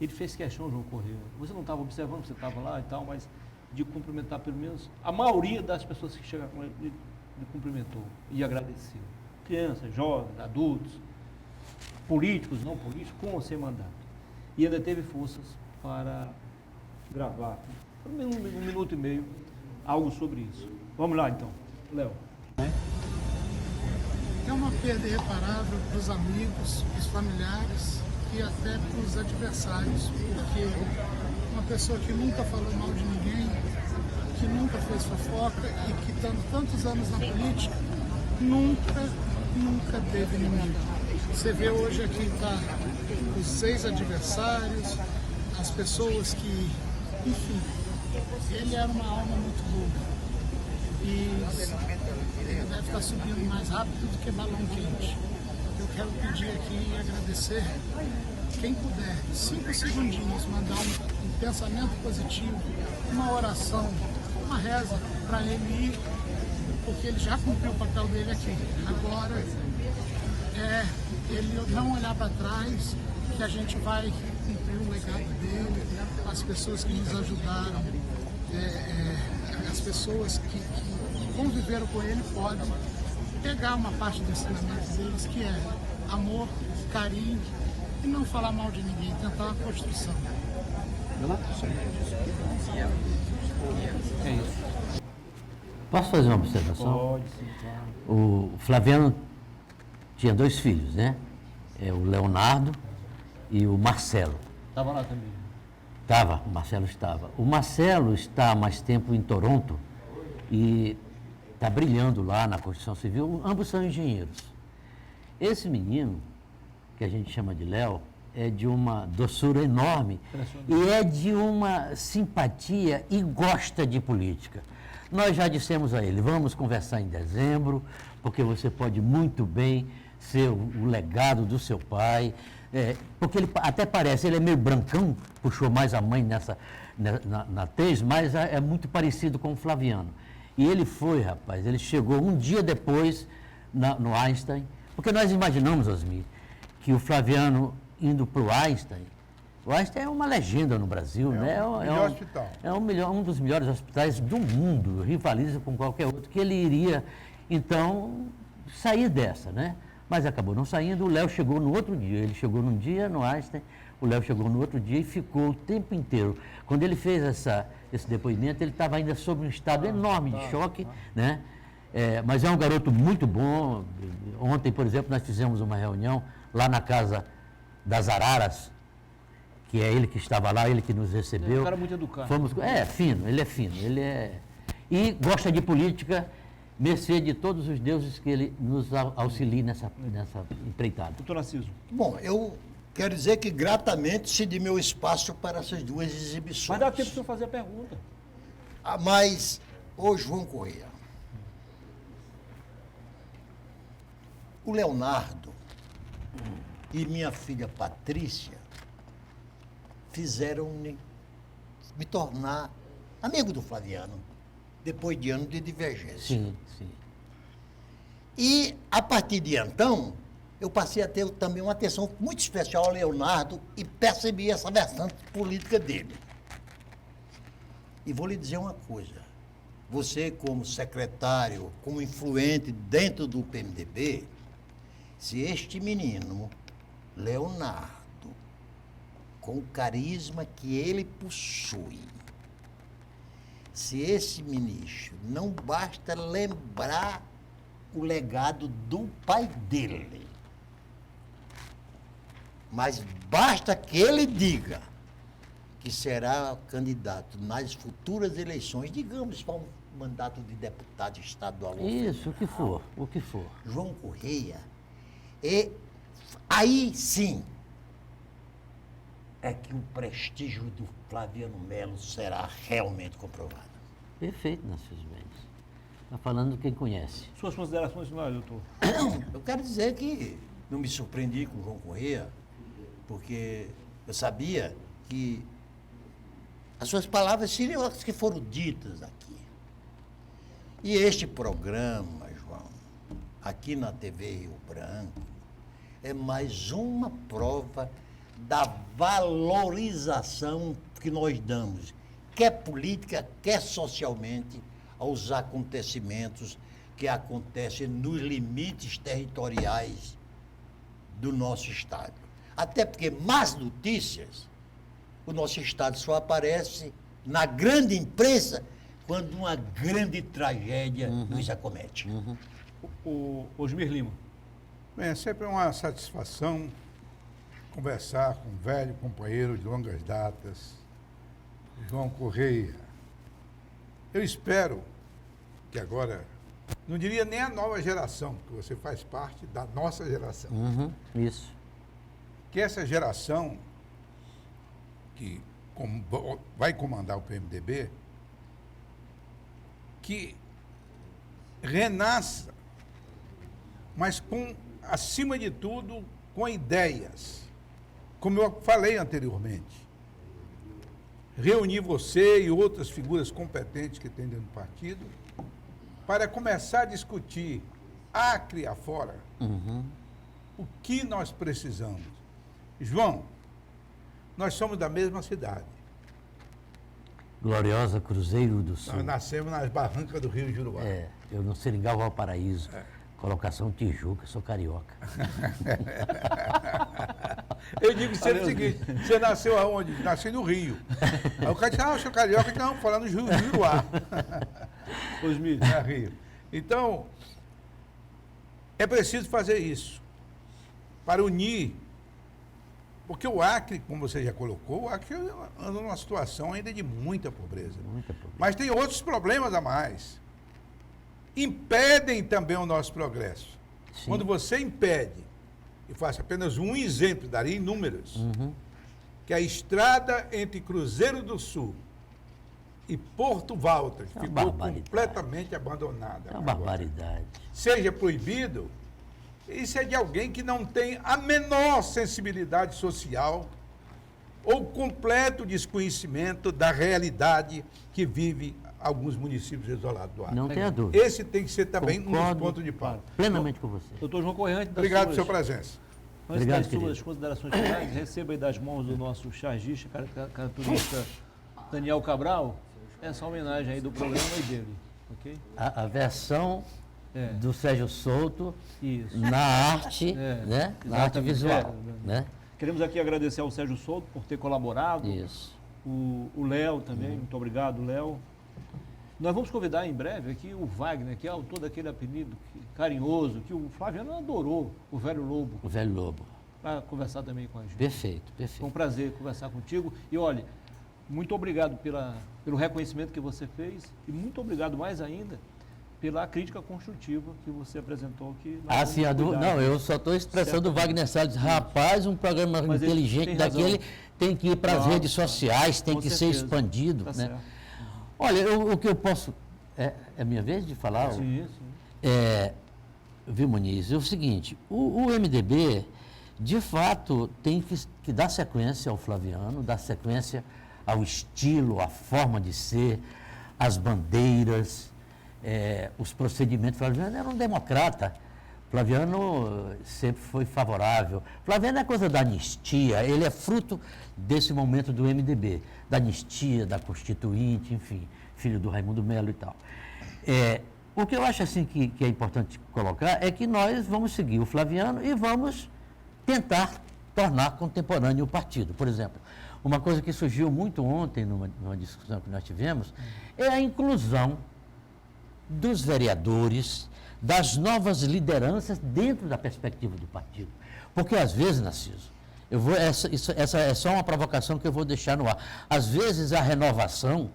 ele fez questão, João Correia. Você não estava observando, você estava lá e tal, mas de cumprimentar pelo menos a maioria das pessoas que chegaram com ele, ele cumprimentou e agradeceu. Crianças, jovens, adultos, políticos, não políticos, com ou sem mandato. E ainda teve forças para gravar, pelo menos um minuto e meio, algo sobre isso. Vamos lá então, Léo. É uma perda irreparável para os amigos, para os familiares e até para os adversários, porque uma pessoa que nunca falou mal de ninguém, que nunca fez fofoca e que estando tantos anos na política, nunca teve inimigo. Você vê hoje aqui tá os ex-adversários, as pessoas que, enfim, ele era uma alma muito boa. E ele deve estar subindo mais rápido do que balão quente. Eu quero pedir aqui e agradecer, quem puder, 5 segundinhos, mandar um pensamento positivo, uma oração, uma reza para ele ir, porque ele já cumpriu o papel dele aqui. Agora é ele não olhar para trás, que a gente vai cumprir o legado dele, as pessoas que nos ajudaram, as pessoas que conviveram com ele podem pegar uma parte do ensinamento deles, que é amor, carinho, e não falar mal de ninguém, tentar uma construção. É isso. Posso fazer uma observação? Pode, sim, claro. O Flaviano tinha 2 filhos, né? O Leonardo e o Marcelo. Estava lá também. Estava, o Marcelo estava. O Marcelo está há mais tempo em Toronto e está brilhando lá na construção civil. Ambos são engenheiros. Esse menino, que a gente chama de Léo, é de uma doçura enorme e é de uma simpatia e gosta de política. Nós já dissemos a ele, vamos conversar em dezembro, porque você pode muito bem ser o legado do seu pai, porque ele até parece, ele é meio brancão, puxou mais a mãe na tez, mas é muito parecido com o Flaviano. E ele foi, rapaz, ele chegou um dia depois no Einstein, porque nós imaginamos, Osmir, que o Flaviano indo para o Einstein é uma legenda no Brasil, né? Hospital. É um dos melhores hospitais do mundo, rivaliza com qualquer outro, que ele iria, então, sair dessa, né? Mas acabou não saindo, o Léo chegou no outro dia, ele chegou num dia no Einstein, o Léo chegou no outro dia e ficou o tempo inteiro. Quando ele fez esse depoimento, ele estava ainda sob um estado enorme de choque, né? Mas é um garoto muito bom. Ontem, por exemplo, nós fizemos uma reunião lá na Casa das Araras, que é ele que estava lá, ele que nos recebeu. É um cara muito educado. Fino, ele é... E gosta de política, mercê de todos os deuses que ele nos auxilie nessa empreitada. Doutor Narciso. Bom, eu quero dizer que gratamente cedi meu espaço para essas 2 exibições. Mas dá tempo para o senhor fazer a pergunta. Mas, ô João Correia, o Leonardo e minha filha Patrícia fizeram-me me tornar amigo do Flaviano, depois de anos de divergência. Sim, sim. E, a partir de então, eu passei a ter também uma atenção muito especial ao Leonardo e percebi essa versão política dele. E vou lhe dizer uma coisa. Você, como secretário, como influente dentro do PMDB, se este menino, Leonardo, com o carisma que ele possui, se esse ministro não basta lembrar o legado do pai dele, mas basta que ele diga que será candidato nas futuras eleições, digamos, para um mandato de deputado estadual. Isso, o que for. João Correia, aí sim é que o prestígio do Flaviano Melo será realmente comprovado. Perfeito, Narciso Mendes. Está falando quem conhece. Suas considerações finais, doutor? Eu quero dizer que não me surpreendi com o João Correia, porque eu sabia que as suas palavras seriam as que foram ditas aqui. E este programa, João, aqui na TV Rio Branco, é mais uma prova da valorização que nós damos, quer política, quer socialmente, aos acontecimentos que acontecem nos limites territoriais do nosso Estado. Até porque más notícias, o nosso Estado só aparece na grande imprensa quando uma grande tragédia nos acomete. O Osmir Lima. Bem, é sempre uma satisfação conversar com um velho companheiro de longas datas, João Correia. Eu espero que agora, não diria nem a nova geração, porque você faz parte da nossa geração, Isso. que essa geração que vai comandar o PMDB, que renasça, mas acima de tudo, com ideias. Como eu falei anteriormente, reunir você e outras figuras competentes que tem dentro do partido para começar a discutir, acre afora, o que nós precisamos. João, nós somos da mesma cidade. Gloriosa Cruzeiro do Sul. Nós nascemos nas barrancas do Rio Juruá. Eu no Seringal Valparaíso. Colocação Tijuca, sou carioca. Eu digo sempre o seguinte, você nasceu aonde? Nasci no Rio. Aí o cara diz, eu sou carioca, então falando do Juruá. Osmir. É Rio. Então, é preciso fazer isso para unir, porque o Acre, como você já colocou, o Acre anda numa situação ainda de muita pobreza. Muita pobreza. Mas tem outros problemas a mais. Impedem também o nosso progresso. Sim. Quando você impede, e faço apenas um exemplo, daria inúmeros, que a estrada entre Cruzeiro do Sul e Porto Walter É uma ficou barbaridade. completamente abandonada. É uma agora. barbaridade. Seja proibido, isso é de alguém que não tem a menor sensibilidade social ou completo desconhecimento da realidade que vive alguns municípios isolados do Acre. Não tenha dúvida. Esse tem que ser também um dos Concordo pontos de pauta. plenamente com você. Doutor João Correia, antes das Obrigado por suas- sua presença. Antes Obrigado, das suas querido. considerações finais, receba aí das mãos do nosso chargista, caricaturista Daniel Cabral, essa homenagem aí do programa e dele, ok? A versão É. do Sérgio Souto Isso. na arte, É, né? Na arte exatamente. visual, É, né? Queremos aqui agradecer ao Sérgio Souto por ter colaborado, Isso. o Léo também, muito obrigado, Léo. Nós vamos convidar em breve aqui o Wagner, que é autor daquele apelido carinhoso, que o Flaviano adorou, o Velho Lobo, O Velho Lobo. para conversar também com a gente. Perfeito, Foi um perfeito. prazer conversar contigo. E olha, muito obrigado pelo reconhecimento que você fez e muito obrigado mais ainda pela crítica construtiva que você apresentou aqui. Nós vamos Assim, cuidar. não, eu só estou expressando o Wagner Salles. Rapaz, um programa Mas ele inteligente tem razão. daquele tem que ir para as Claro, redes sociais, tem com que ser certeza. expandido. Tá Né? certo. Olha, o que eu posso. É minha vez de falar? Sim, sim. Viu, Muniz? É o seguinte, o MDB, de fato, tem que dar sequência ao Flaviano, dar sequência ao estilo, à forma de ser, às bandeiras, os procedimentos. Flaviano era um democrata. Flaviano sempre foi favorável. Flaviano é coisa da anistia, ele é fruto desse momento do MDB, da anistia, da Constituinte, enfim, filho do Raimundo Melo e tal. O que eu acho assim que é importante colocar é que nós vamos seguir o Flaviano e vamos tentar tornar contemporâneo o partido. Por exemplo, uma coisa que surgiu muito ontem numa discussão que nós tivemos é a inclusão dos vereadores, das novas lideranças dentro da perspectiva do partido. Porque às vezes, Narciso, essa é só uma provocação que eu vou deixar no ar. Às vezes a renovação,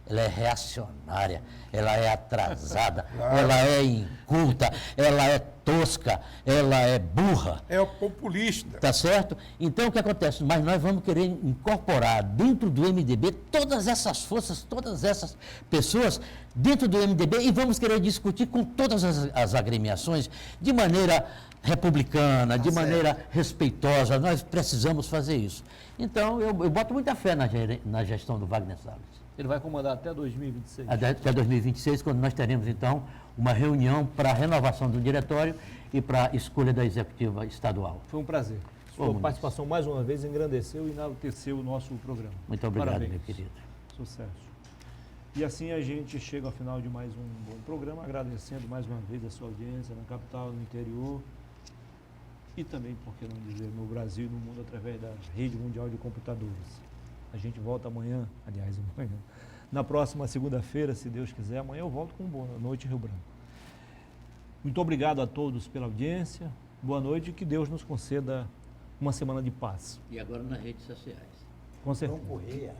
ela é reacionária, ela é atrasada, ela é inculta, ela é tosca, ela é burra. É o populista. Tá certo? Então o que acontece? Mas nós vamos querer incorporar dentro do MDB todas essas forças, todas essas pessoas dentro do MDB e vamos querer discutir com todas as agremiações de maneira republicana, de maneira respeitosa. Nós precisamos fazer isso. Então eu boto muita fé na gestão do Wagner Salles. Ele vai comandar até 2026. Até 2026, quando nós teremos, então, uma reunião para a renovação do diretório e para a escolha da executiva estadual. Foi um prazer. Sua Muniz. participação mais uma vez engrandeceu e enalteceu o nosso programa. Muito obrigado, Parabéns. meu querido. Sucesso. E assim a gente chega ao final de mais um bom programa, agradecendo mais uma vez a sua audiência na capital, no interior e também, por que não dizer, no Brasil e no mundo através da Rede Mundial de Computadores. A gente volta amanhã, aliás, amanhã, na próxima segunda-feira, se Deus quiser. Amanhã eu volto com Boa Noite Rio Branco. Muito obrigado a todos pela audiência. Boa noite e que Deus nos conceda uma semana de paz. E agora nas redes sociais. Com certeza. João Correia,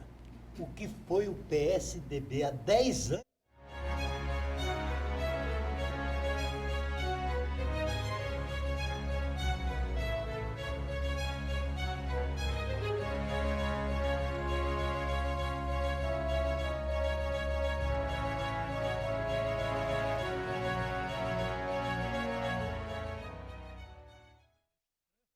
o que foi o PSDB há 10 anos?